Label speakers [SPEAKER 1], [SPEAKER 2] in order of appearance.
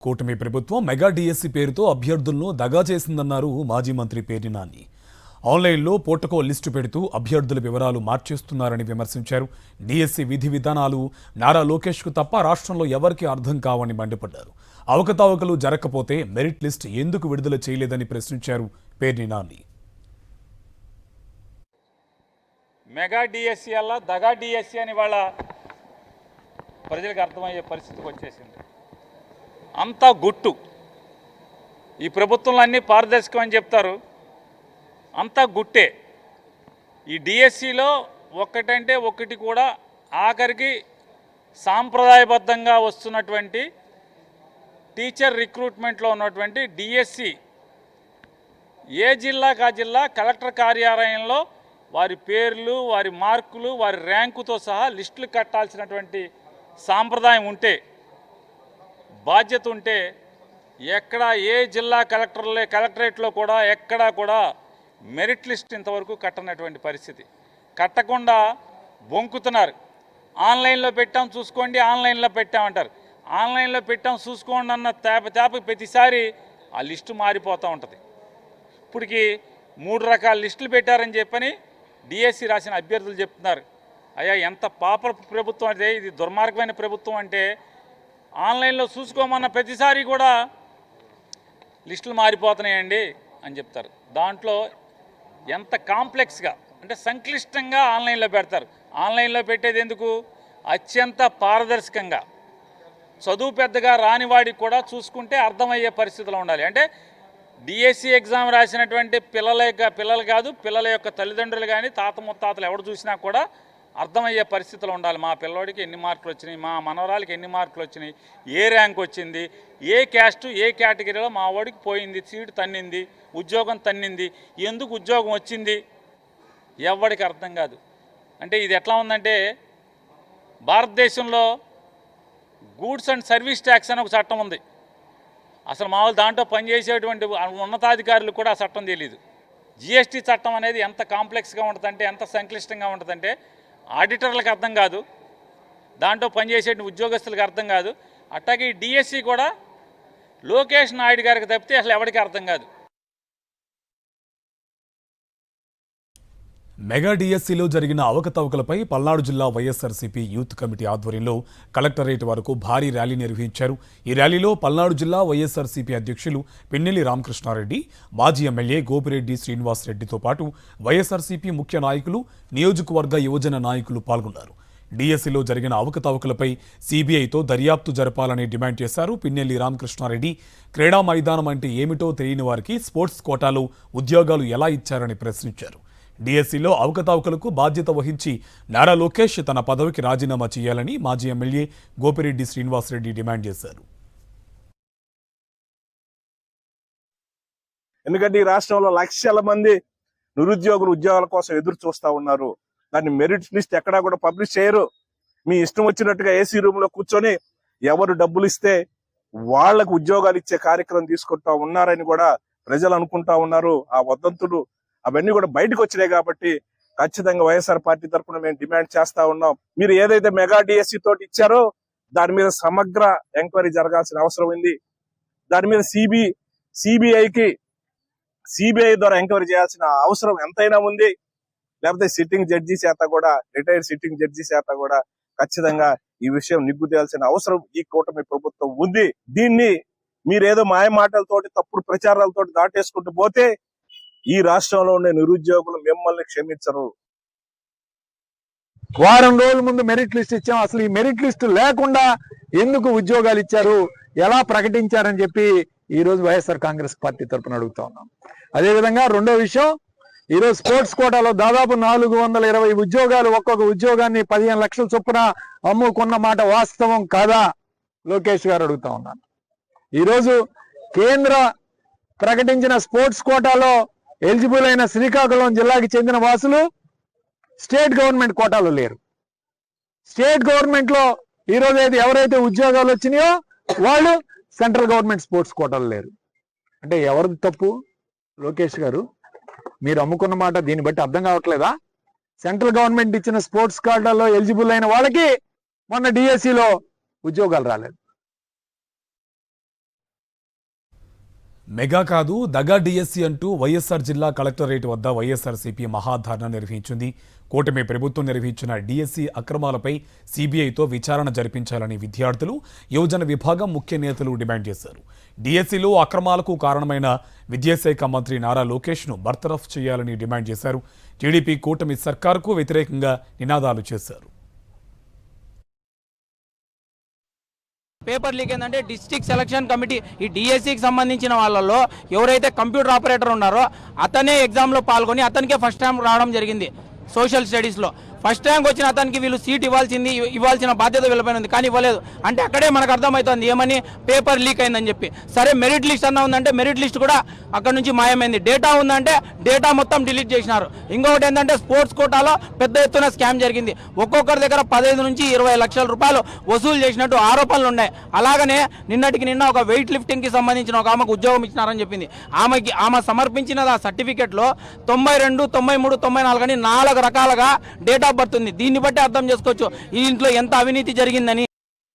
[SPEAKER 1] కూటమి ప్రభుత్వం mega DSC పేరుతో అభ్యర్థులను దగా చేసిందన్నారు మాజీ మంత్రి పేర్ని నాని. ఆన్లైన్లో పోటకో లిస్టు పెడుతూ అభ్యర్థుల వివరాలు మార్చేస్తున్నారని విమర్శించారు. డిఎస్సి విధి విధానాలు నారా లోకేష్కు తప్ప రాష్ట్రంలో ఎవరికీ అర్థం కావని మండిపడ్డారు. అవకతవకలు జరగకపోతే మెరిట్ లిస్ట్ ఎందుకు విడుదల చేయలేదని ప్రశ్నించారు పేర్ని నాని.
[SPEAKER 2] మెగా డిఎస్సి అలా దగా డిఎస్సి అని వాళ్ళ ప్రజలకు అర్థమయ్యే పరిస్థితికి వచ్చేసింది. అంతా గుట్టు. ఈ ప్రభుత్వంలో అన్నీ పారదర్శకం అని చెప్తారు, అంతా గుట్టే. ఈ డిఎస్సిలో ఒక్కటంటే ఒక్కటి కూడా ఆఖరికి సాంప్రదాయబద్ధంగా వస్తున్నటువంటి టీచర్ రిక్రూట్మెంట్లో ఉన్నటువంటి డిఎస్సి ఏ జిల్లాకు ఆ జిల్లా కలెక్టర్ కార్యాలయంలో వారి పేర్లు, వారి మార్కులు, వారి ర్యాంకుతో సహా లిస్టులు కట్టాల్సినటువంటి సాంప్రదాయం ఉంటే, బాధ్యత ఉంటే ఎక్కడ ఏ జిల్లా కలెక్టరేట్లో కూడా ఎక్కడా కూడా మెరిట్ లిస్ట్ ఇంతవరకు కట్టనటువంటి పరిస్థితి. కట్టకుండా బొంకుతున్నారు. ఆన్లైన్లో పెట్టాం చూసుకోండి, ఆన్లైన్లో పెట్టామంటారు. ఆన్లైన్లో పెట్టాం చూసుకోండి అన్న తేప ప్రతిసారి ఆ లిస్టు మారిపోతూ ఉంటుంది. ఇప్పటికి 3 రకాల లిస్టులు పెట్టారని చెప్పని డిఎస్సి రాసిన అభ్యర్థులు చెప్తున్నారు. అయ్యా, ఎంత పాప ప్రభుత్వం అంటే ఇది, దుర్మార్గమైన ప్రభుత్వం అంటే ఆన్లైన్లో చూసుకోమన్న ప్రతిసారి కూడా లిస్టులు మారిపోతున్నాయండి అని చెప్తారు. దాంట్లో ఎంత కాంప్లెక్స్గా అంటే సంక్లిష్టంగా ఆన్లైన్లో పెడతారు. ఆన్లైన్లో పెట్టేది ఎందుకు? అత్యంత పారదర్శకంగా, చదువు పెద్దగా రానివాడికి కూడా చూసుకుంటే అర్థమయ్యే పరిస్థితిలో ఉండాలి. అంటే డిఎస్సి ఎగ్జామ్ రాసినటువంటి పిల్లలు కాదు, పిల్లల యొక్క తల్లిదండ్రులు కానీ తాత ముత్తాతలు ఎవడు చూసినా కూడా అర్థమయ్యే పరిస్థితులు ఉండాలి. మా పిల్లోడికి ఎన్ని మార్కులు వచ్చినాయి, మా మనవరాలకి ఎన్ని మార్కులు వచ్చినాయి, ఏ ర్యాంక్ వచ్చింది, ఏ క్యాస్ట్ ఏ కేటగిరీలో మా వాడికి పోయింది, సీటు తన్నింది, ఉద్యోగం తన్నింది, ఎందుకు ఉద్యోగం వచ్చింది, ఎవరికి అర్థం కాదు. అంటే ఇది ఎట్లా ఉందంటే, భారతదేశంలో గూడ్స్ అండ్ సర్వీస్ ట్యాక్స్ అని ఒక చట్టం ఉంది. అసలు మామూలు దాంట్లో పనిచేసేటువంటి ఉన్నతాధికారులు కూడా ఆ చట్టం తెలియదు. జిఎస్టీ చట్టం అనేది ఎంత కాంప్లెక్స్గా ఉంటుందంటే, ఎంత సంక్లిష్టంగా ఉంటుందంటే ఆడిటర్లకు అర్థం కాదు, దాంట్లో పనిచేసే ఉద్యోగస్తులకు అర్థం కాదు. అట్లాగే డిఎస్సి కూడా లోకేష్ నాయుడు గారికి తప్పితే అసలు ఎవరికి అర్థం కాదు.
[SPEAKER 1] మెగా డిఎస్సిలో జరిగిన అవకతవకలపై పల్నాడు జిల్లా వైఎస్ఆర్సీపీ యూత్ కమిటీ ఆధ్వర్యంలో కలెక్టరేట్ వరకు భారీ ర్యాలీ నిర్వహించారు. ఈ ర్యాలీలో పల్నాడు జిల్లా వైఎస్ఆర్సీపీ అధ్యక్షులు పిన్నెల్లి రామకృష్ణారెడ్డి, మాజీ ఎమ్మెల్యే గోపిరెడ్డి శ్రీనివాసరెడ్డితో పాటు వైఎస్ఆర్సీపీ ముఖ్య నాయకులు, నియోజకవర్గ యువజన నాయకులు పాల్గొన్నారు. డిఎస్సిలో జరిగిన అవకతవకలపై సీబీఐతో దర్యాప్తు జరపాలని డిమాండ్ చేశారు పిన్నెల్లి రామకృష్ణారెడ్డి. క్రీడా మైదానం అంటే ఏమిటో తెలియని వారికి స్పోర్ట్స్ కోటాలో ఉద్యోగాలు ఎలా ఇచ్చారని ప్రశ్నించారు. డిఎస్సిలో అవకతవకలకు బాధ్యత వహించి నారా లోకేష్ తన పదవికి రాజీనామా చేయాలని మాజీ ఎమ్మెల్యే గోపిరెడ్డి శ్రీనివాసరెడ్డి డిమాండ్ చేశారు.
[SPEAKER 3] ఎందుకంటే ఈ రాష్ట్రంలో లక్షల మంది నిరుద్యోగులు ఉద్యోగాల కోసం ఎదురు చూస్తా ఉన్నారు. దాన్ని మెరిట్ లిస్ట్ ఎక్కడా కూడా పబ్లిష్ చేయరు. మీ ఇష్టం వచ్చినట్టుగా ఏసీ రూమ్ లో కూర్చొని ఎవరు డబ్బులు ఇస్తే వాళ్లకు ఉద్యోగాలు ఇచ్చే కార్యక్రమం తీసుకుంటా ఉన్నారని కూడా ప్రజలు అనుకుంటా ఉన్నారు. ఆ వదంతులు అవన్నీ కూడా బయటకు వచ్చినాయి. కాబట్టి ఖచ్చితంగా వైఎస్ఆర్ పార్టీ తరఫున మేము డిమాండ్ చేస్తా ఉన్నాం. మీరు ఏదైతే మెగా డిఎస్సి తోటి ఇచ్చారో దాని మీద సమగ్ర ఎంక్వైరీ జరగాల్సిన అవసరం ఉంది. దాని మీద సిబిఐ ద్వారా ఎంక్వైరీ చేయాల్సిన అవసరం ఎంతైనా ఉంది. లేకపోతే సిట్టింగ్ జడ్జి చేత కూడా, రిటైర్డ్ సిట్టింగ్ జడ్జి చేత కూడా ఖచ్చితంగా ఈ విషయం నిగ్గు తేయాల్సిన అవసరం ఈ కూటమి ప్రభుత్వం ఉంది. దీన్ని మీరేదో మాయ మాటలతోటి, తప్పుడు ప్రచారాలతోటి దాటేసుకుంటూ పోతే ఈ రాష్ట్రంలో ఉండే నిరుద్యోగులు మిమ్మల్ని క్షమించరు.
[SPEAKER 4] వారం రోజుల ముందు మెరిట్ లిస్ట్ ఇచ్చాం. అసలు ఈ మెరిట్ లిస్ట్ లేకుండా ఎందుకు ఉద్యోగాలు ఇచ్చారు, ఎలా ప్రకటించారని చెప్పి ఈ రోజు వైఎస్ఆర్ కాంగ్రెస్ పార్టీ తరఫున అడుగుతా ఉన్నాం. అదేవిధంగా రెండో విషయం, ఈరోజు స్పోర్ట్స్ కోటాలో దాదాపు 420 ఉద్యోగాలు, ఒక్కొక్క ఉద్యోగాన్ని 15 లక్షల చొప్పున అమ్ముకున్న మాట వాస్తవం కాదా? లోకేష్ గారు అడుగుతా ఉన్నాను. ఈరోజు కేంద్ర ప్రకటించిన స్పోర్ట్స్ కోటాలో ఎలిజిబుల్ అయిన శ్రీకాకుళం జిల్లాకి చెందిన వాసులు స్టేట్ గవర్నమెంట్ కోటాలో లేరు. స్టేట్ గవర్నమెంట్ లో ఈరోజు ఎవరైతే ఉద్యోగాలు వచ్చినాయో వాళ్ళు సెంట్రల్ గవర్నమెంట్ స్పోర్ట్స్ కోటాలో లేరు. అంటే ఎవరిది తప్పు? లోకేష్ గారు, మీరు అమ్ముకున్న మాట దీన్ని బట్టి అర్థం కావట్లేదా? సెంట్రల్ గవర్నమెంట్ ఇచ్చిన స్పోర్ట్స్ కోటాలో ఎలిజిబుల్ అయిన వాళ్ళకి మొన్న డిఎస్సిలో ఉద్యోగాలు రాలేదు.
[SPEAKER 1] మెగా కాదు దగా డిఎస్సి అంటూ వైఎస్ఆర్ జిల్లా కలెక్టరేట్ వద్ద వైఎస్ఆర్సీపీ మహాధర్నా నిర్వహించింది. కూటమి ప్రభుత్వం నిర్వహించిన డిఎస్సి అక్రమాలపై సిబిఐతో విచారణ జరిపించాలని విద్యార్థులు, యువజన విభాగం ముఖ్య నేతలు డిమాండ్ చేశారు. డిఎస్సిలో అక్రమాలకు కారణమైన విద్యాశాఖ మంత్రి నారా లోకేష్ను బర్తరఫ్ చేయాలని డిమాండ్ చేశారు. టీడీపీ కూటమి సర్కారుకు వ్యతిరేకంగా నినాదాలు చేశారు.
[SPEAKER 5] పేపర్ లీక్ ఏంటంటే డిస్ట్రిక్ట్ సెలక్షన్ కమిటీ ఈ డిఎస్సికి సంబంధించిన వాళ్ళలో ఎవరైతే కంప్యూటర్ ఆపరేటర్ ఉన్నారో అతనే ఎగ్జామ్లో పాల్గొని అతనికే ఫస్ట్ ర్యాంక్ రావడం జరిగింది. సోషల్ స్టడీస్లో ఫస్ట్ ర్యాంక్ వచ్చిన అతనికి వీళ్ళు సీట్ ఇవ్వాల్సిన బాధ్యత వీళ్ళపైన ఉంది, కానీ ఇవ్వలేదు. అంటే అక్కడే మనకు అర్థమవుతుంది ఏమని, పేపర్ లీక్ అయిందని చెప్పి. సరే మెరిట్ లిస్ట్ అన్న ఉందంటే మెరిట్ లిస్ట్ కూడా అక్కడ నుంచి మాయమైంది. డేటా ఉందంటే డేటా మొత్తం డిలీట్ చేసినారు. ఇంకొకటి ఏంటంటే స్పోర్ట్స్ కోటాలో పెద్ద ఎత్తున స్కామ్ జరిగింది. ఒక్కొక్కరి దగ్గర 15 నుంచి 20 లక్షల రూపాయలు వసూలు చేసినట్టు ఆరోపణలు ఉన్నాయి. అలాగనే నిన్నటికి నిన్న ఒక వెయిట్ లిఫ్టింగ్కి సంబంధించిన ఒక ఆమెకు ఉద్యోగం ఇచ్చినారని చెప్పింది. ఆమె సమర్పించిన ఆ సర్టిఫికెట్లో 92, 93, 94 అని 4 రకాలుగా డేట్ ఆఫ్ బర్త్ ఉంది. దీన్ని బట్టి అర్థం చేసుకోవచ్చు ఈ ఇంట్లో ఎంత అవినీతి జరిగిందని.